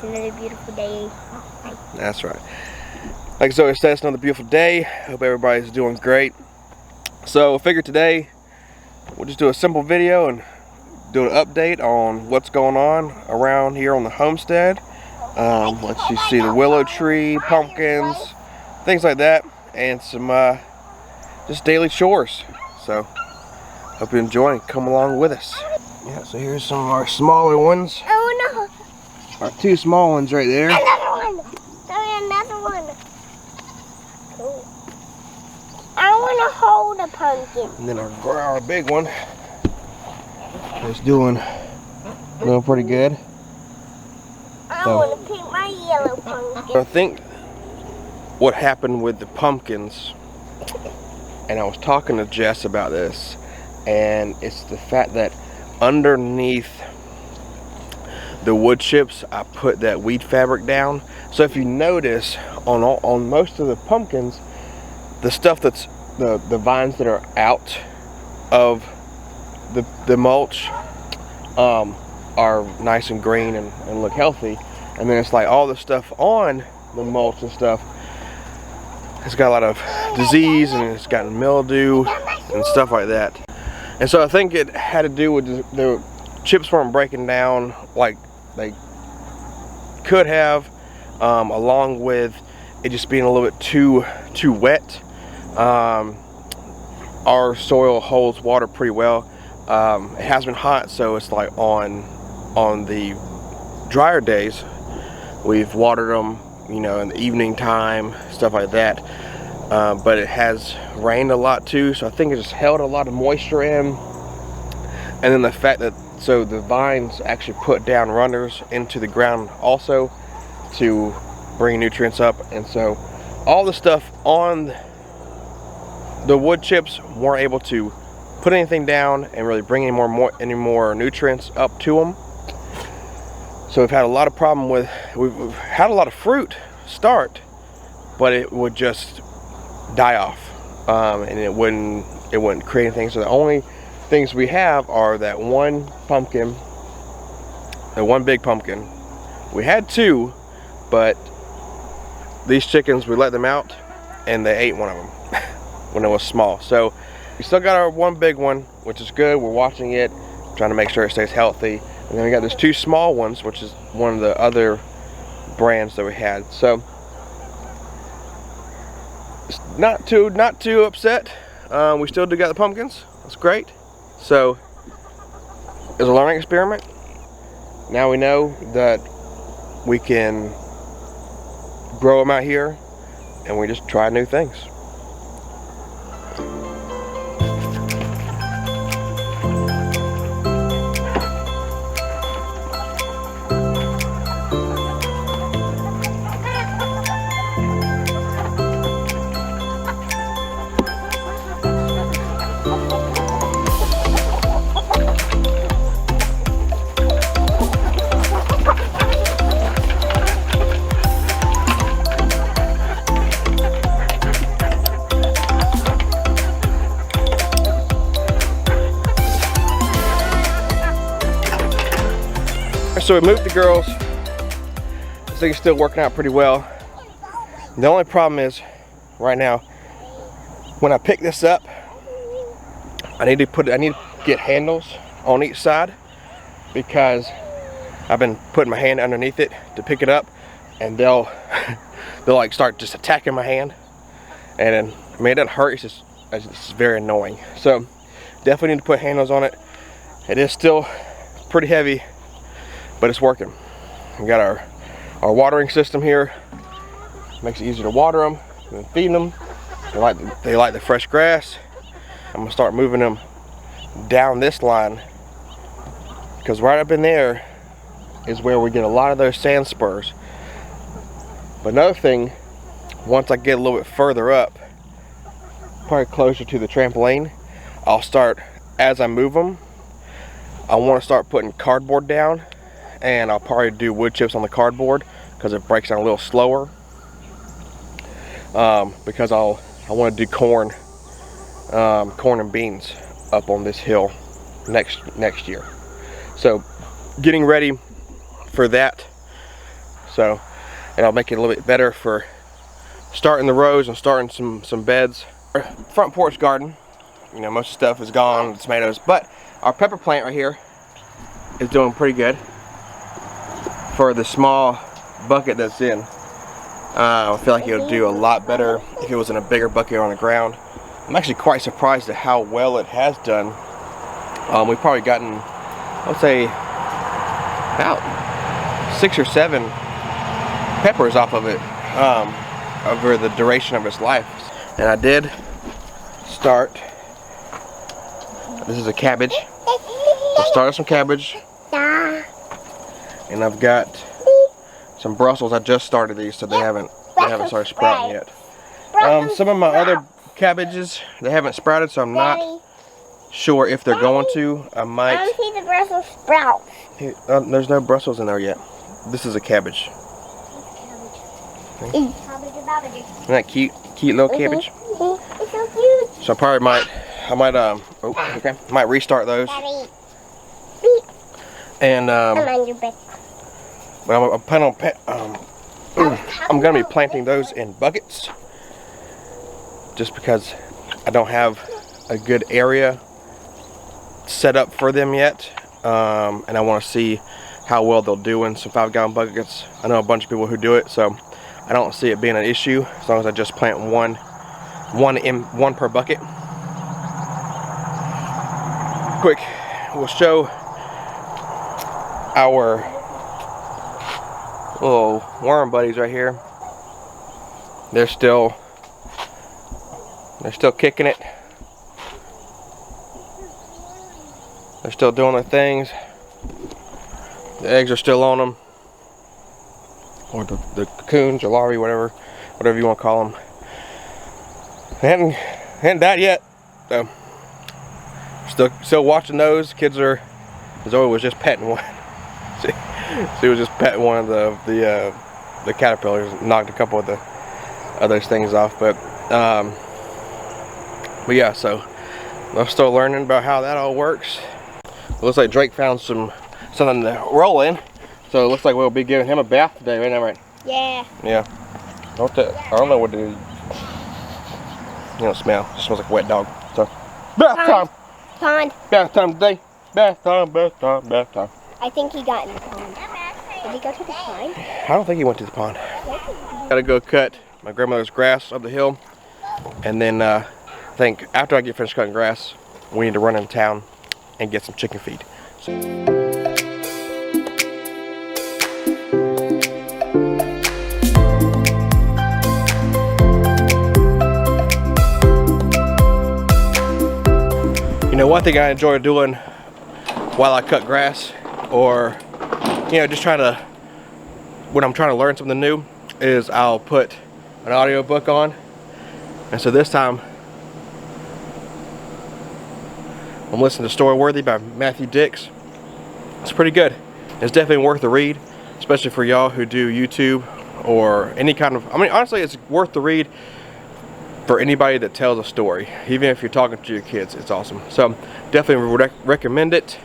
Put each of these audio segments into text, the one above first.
another beautiful day. That's right. Like Zoe said, it's another beautiful day. Hope everybody's doing great. So I figured today we'll just do a simple video and do an update on what's going on around here on the homestead. Let's you see the willow tree, pumpkins, things like that, and some just daily chores. So hope you enjoy and come along with us. Yeah, so here's some of our smaller ones. Oh no! Our two small ones right there. Another one! Sorry, another one. Cool. I want to hold a pumpkin. And then our big one is doing pretty good. I want to pick my yellow pumpkin. I think what happened with the pumpkins, and I was talking to Jess about this, and it's the fact that underneath the wood chips I put that weed fabric down. So if you notice on most of the pumpkins, the stuff that's the vines that are out of the mulch are nice and green and look healthy, and then it's like all the stuff on the mulch and stuff, it's got a lot of disease and it's gotten mildew and stuff like that. And so I think it had to do with the chips weren't breaking down like they could have, along with it just being a little bit too wet. Our soil holds water pretty well. It has been hot, so it's like on the drier days we've watered them, you know, in the evening time, stuff like that. But it has rained a lot too, so I think it just held a lot of moisture in. And then the fact that so the vines actually put down runners into the ground also to bring nutrients up, and so all the stuff on the wood chips weren't able to put anything down and really bring any more nutrients up to them. So we've had a lot of problem with, we've had a lot of fruit start, but it would just die off, and it wouldn't create anything. So the only things we have are that one pumpkin, the one big pumpkin. We had two, but these chickens, we let them out and they ate one of them when it was small. So we still got our one big one, which is good. We're watching it, trying to make sure it stays healthy. And then we got these two small ones, which is one of the other brands that we had. So it's not too upset. We still do got the pumpkins. That's great. So it's a learning experiment. Now we know that we can grow them out here, and we just try new things. So we moved the girls. This thing's still working out pretty well. The only problem is right now, when I pick this up, I need to get handles on each side, because I've been putting my hand underneath it to pick it up, and they'll like start just attacking my hand, and then, I mean, it doesn't hurt, it's just very annoying. So definitely need to put handles on it. It is still pretty heavy, but it's working. We got our watering system here. Makes it easier to water them and feed them. They like the fresh grass. I'm gonna start moving them down this line, because right up in there is where we get a lot of those sand spurs. But another thing, once I get a little bit further up, probably closer to the trampoline, I'll start, as I move them, I want to start putting cardboard down, and I'll probably do wood chips on the cardboard because it breaks down a little slower. Because I want to do corn and beans up on this hill next year. So getting ready for that. so it'll make it a little bit better for starting the rows and starting some beds. Our front porch garden, you know, most of the stuff is gone, the tomatoes, but our pepper plant right here is doing pretty good for the small bucket that's in. I feel like it would do a lot better if it was in a bigger bucket on the ground. I'm actually quite surprised at how well it has done. We've probably gotten, I would say, about 6 or 7 peppers off of it over the duration of its life. And I did start, this is a cabbage. I started some cabbage. And I've got some Brussels. I just started these, so they haven't started sprouting yet. Some of my other cabbages, they haven't sprouted, so I'm not sure if they're going to. I might. I don't see the Brussels sprouts. There's no Brussels in there yet. This is a cabbage. Isn't that cute? Cute little cabbage. It's so cute. So I might restart those. And I'm on your bed. but I'm planning on I'm gonna be planting those in buckets, just because I don't have a good area set up for them yet, and I want to see how well they'll do in some 5-gallon buckets. I know a bunch of people who do it, so I don't see it being an issue as long as I just plant one per bucket. Quick, we'll show our little worm buddies right here. They're still kicking it. They're still doing their things. The eggs are still on them, or the cocoons or larvae, whatever you want to call them. They hadn't died yet, so still watching those. Zoe was just petting one. She was just petting one of the caterpillars, knocked a couple of the other things off, but yeah, so I'm still learning about how that all works. It looks like Drake found something to roll in, so it looks like we'll be giving him a bath today, right now, right? Yeah. Yeah. I don't know what to do. You don't smell. It smells like a wet dog. So, bath time. Pond. Bath time today. Bath time. Bath time. Bath time. I think he got in the pond. Did he go to the pond? I don't think he went to the pond. Gotta go cut my grandmother's grass up the hill, and then I think after I get finished cutting grass, we need to run in town and get some chicken feed. You know, one thing I enjoy doing while I cut grass, or just when I'm trying to learn something new, is I'll put an audiobook on. And so this time I'm listening to Storyworthy by Matthew Dix. It's pretty good. It's definitely worth the read, especially for y'all who do YouTube or any kind of, honestly, it's worth the read for anybody that tells a story. Even if you're talking to your kids, it's awesome. So definitely would recommend it.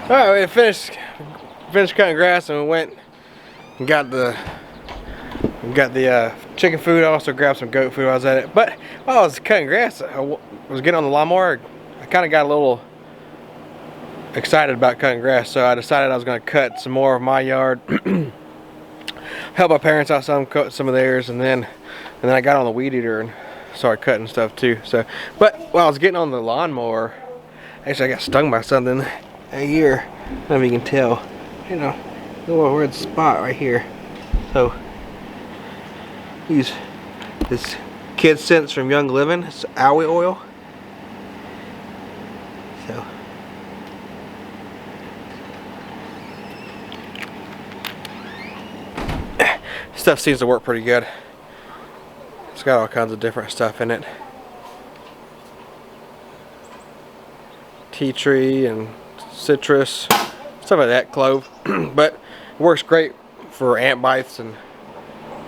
Alright, we finished cutting grass, and we went and got the chicken food. I also grabbed some goat food while I was at it. But while I was cutting grass, I was getting on the lawnmower. I kind of got a little excited about cutting grass, so I decided I was going to cut some more of my yard, help my parents out some, cut some of theirs, and then I got on the weed eater and started cutting stuff too. So, but while I was getting on the lawnmower, actually I got stung by something here. I don't know if you can tell, a little red spot right here. So use this Kid Sense from Young Living. It's aloe oil. Stuff seems to work pretty good. It's got all kinds of different stuff in it. Tea tree and citrus, stuff like that, clove. But it works great for ant bites and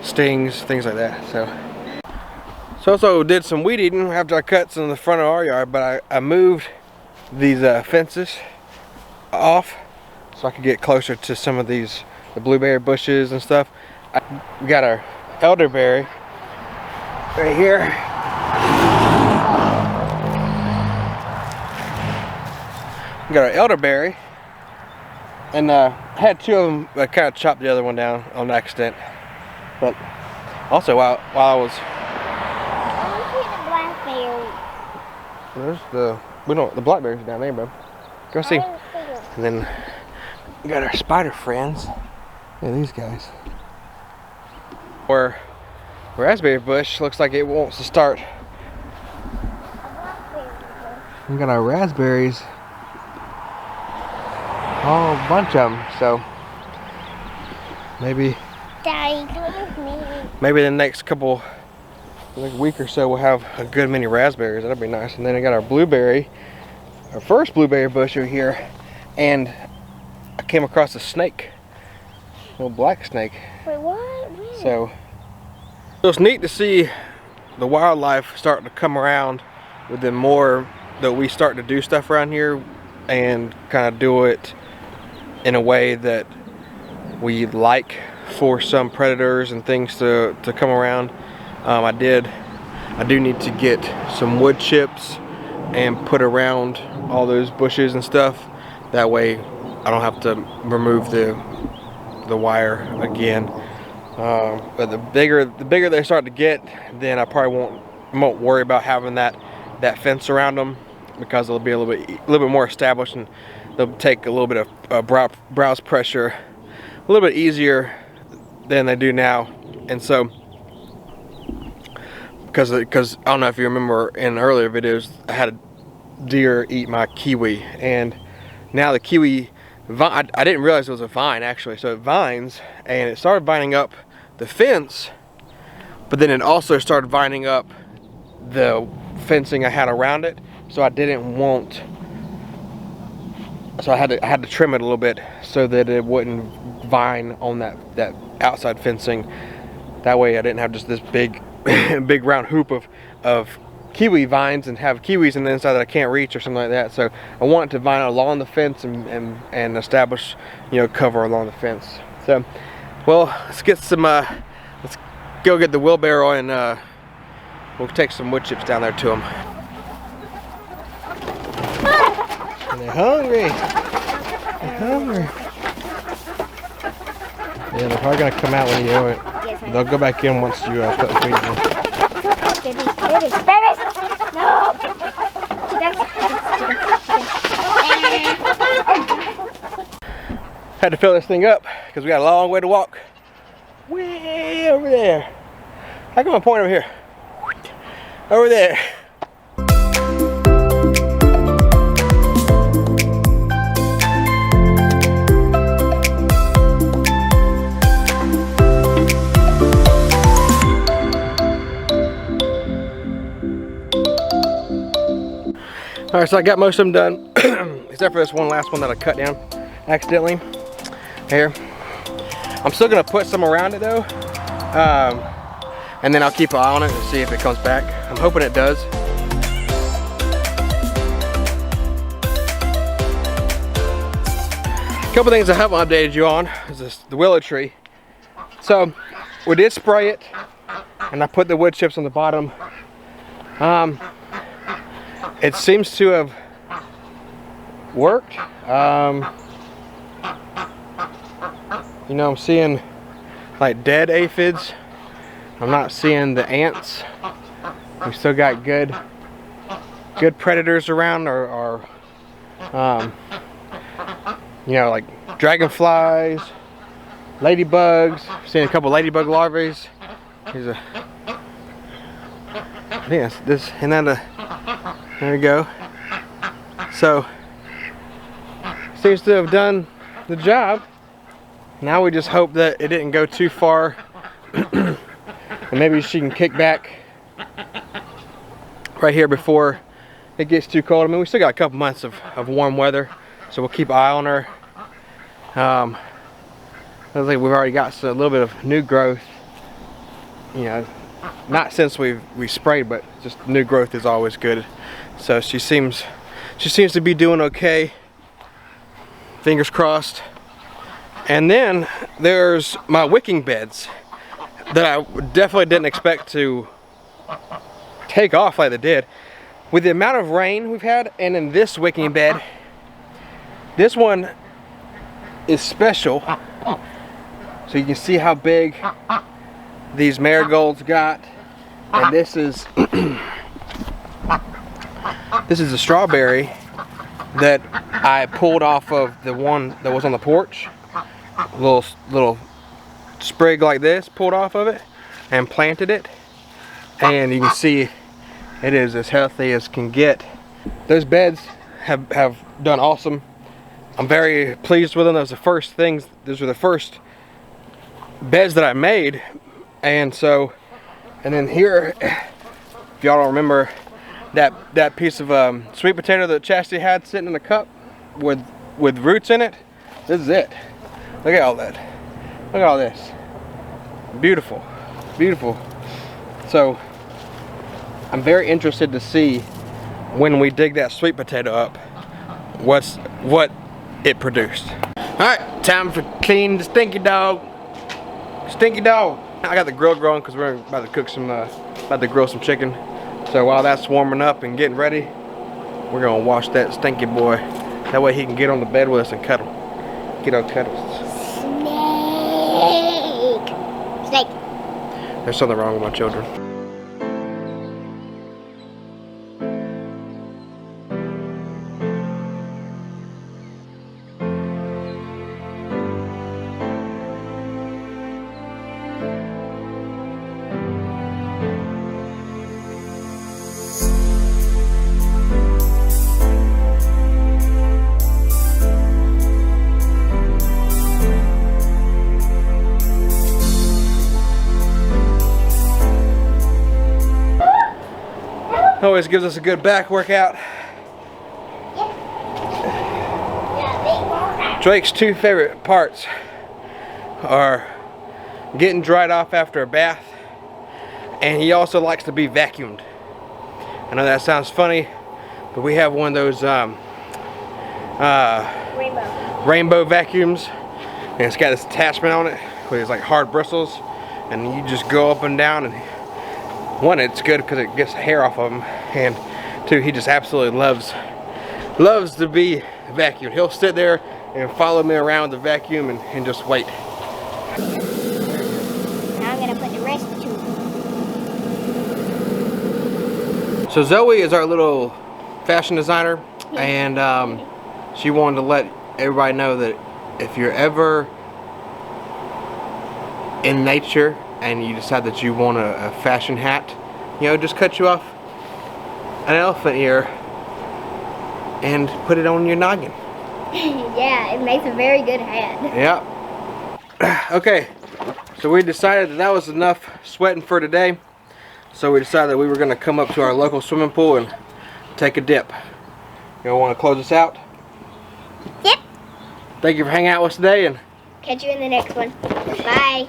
stings, things like that. So also did some weed eating after I cut some in the front of our yard, but I moved these fences off so I could get closer to some of the blueberry bushes and stuff. We got our elderberry right here. We got our elderberry, and I had two of them. I kind of chopped the other one down on accident. But also while I was, there's the blackberries down there, bro. Go see. And then we got our spider friends. Yeah, these guys. Our raspberry bush looks like it wants to start. We got our raspberries, oh, a bunch of them. So maybe the next week or so we'll have a good many raspberries. That'll be nice. And then I got our blueberry, our first blueberry bush over here, and I came across a snake, a little black snake. Wait, what? So it's neat to see the wildlife starting to come around with the more that we start to do stuff around here and kind of do it in a way that we like for some predators and things to come around. I do need to get some wood chips and put around all those bushes and stuff. That way I don't have to remove the wire again. But the bigger they start to get, then I probably won't worry about having that fence around them, because they'll be a little bit more established, and they'll take a little bit of browse pressure a little bit easier than they do now. And so because I don't know if you remember in earlier videos, I had a deer eat my kiwi, and now the kiwi vine, I didn't realize it was a vine actually, so it vines, and it started vining up the fence, but then it also started vining up the fencing I had around it. So I didn't want, so I had to trim it a little bit so that it wouldn't vine on that outside fencing. That way I didn't have just this big big round hoop of kiwi vines and have kiwis on the inside that I can't reach or something like that. So I want it to vine along the fence and establish, cover along the fence. So, well, let's get some, let's go get the wheelbarrow, and we'll take some wood chips down there to them. And they're hungry. They're hungry. Yeah, they're probably gonna come out when you do it. Yes, They'll go back in once you put the feed in. Babies. No. Had to fill this thing up because we got a long way to walk. Way over there. How come I point over here? Over there. Alright, so I got most of them done, except for this one last one that I cut down accidentally. Here. I'm still going to put some around it though, and then I'll keep an eye on it and see if it comes back. I'm hoping it does. A couple things I haven't updated you on is the willow tree. So we did spray it, and I put the wood chips on the bottom. It seems to have worked. I'm seeing like dead aphids. I'm not seeing the ants. We still got good predators around, or like dragonflies, ladybugs. Seeing a couple ladybug larvae. Here's a, I think that's this, and then there we go. So seems to have done the job. Now we just hope that it didn't go too far and maybe she can kick back right here before it gets too cold. I mean, we still got a couple months of warm weather, so we'll keep an eye on her. I think we've already got a little bit of new growth, you know, not since we sprayed, but just new growth is always good. So she seems to be doing okay, fingers crossed. And then there's my wicking beds that I definitely didn't expect to take off like they did. With the amount of rain we've had, and in this wicking bed, this one is special. So you can see how big these marigolds got. And this is this is a strawberry that I pulled off of the one that was on the porch. A little sprig like this, pulled off of it and planted it. And you can see it is as healthy as can get. Those beds have done awesome. I'm very pleased with them. Those were the first beds that I made. And then here, if y'all don't remember that piece of sweet potato that Chastity had sitting in a cup with roots in it, this is it. Look at all that. Look at all this. Beautiful, beautiful. So I'm very interested to see when we dig that sweet potato up what it produced. All right, time for clean the stinky dog. Stinky dog. I got the grill going because we're about to cook about to grill some chicken. So while that's warming up and getting ready, we're gonna wash that stinky boy. That way he can get on the bed with us and cuddle. Get our cuddles. Snake. There's something wrong with my children. Always gives us a good back workout. Drake's two favorite parts are getting dried off after a bath, and he also likes to be vacuumed. I know that sounds funny, but we have one of those rainbow vacuums, and it's got this attachment on it with these like hard bristles, and you just go up and down, and one, it's good because it gets hair off of him, and two, he just absolutely loves to be vacuumed. He'll sit there and follow me around the vacuum and just wait. Now I'm gonna put the rest to. So Zoe is our little fashion designer, and she wanted to let everybody know that if you're ever in nature and you decide that you want a fashion hat, you know, just cut you off an elephant ear and put it on your noggin. Yeah, it makes a very good hat. Yeah. Okay, so we decided that was enough sweating for today. So we decided that we were going to come up to our local swimming pool and take a dip. You want to close us out? Yep. Thank you for hanging out with us today, and catch you in the next one. Bye.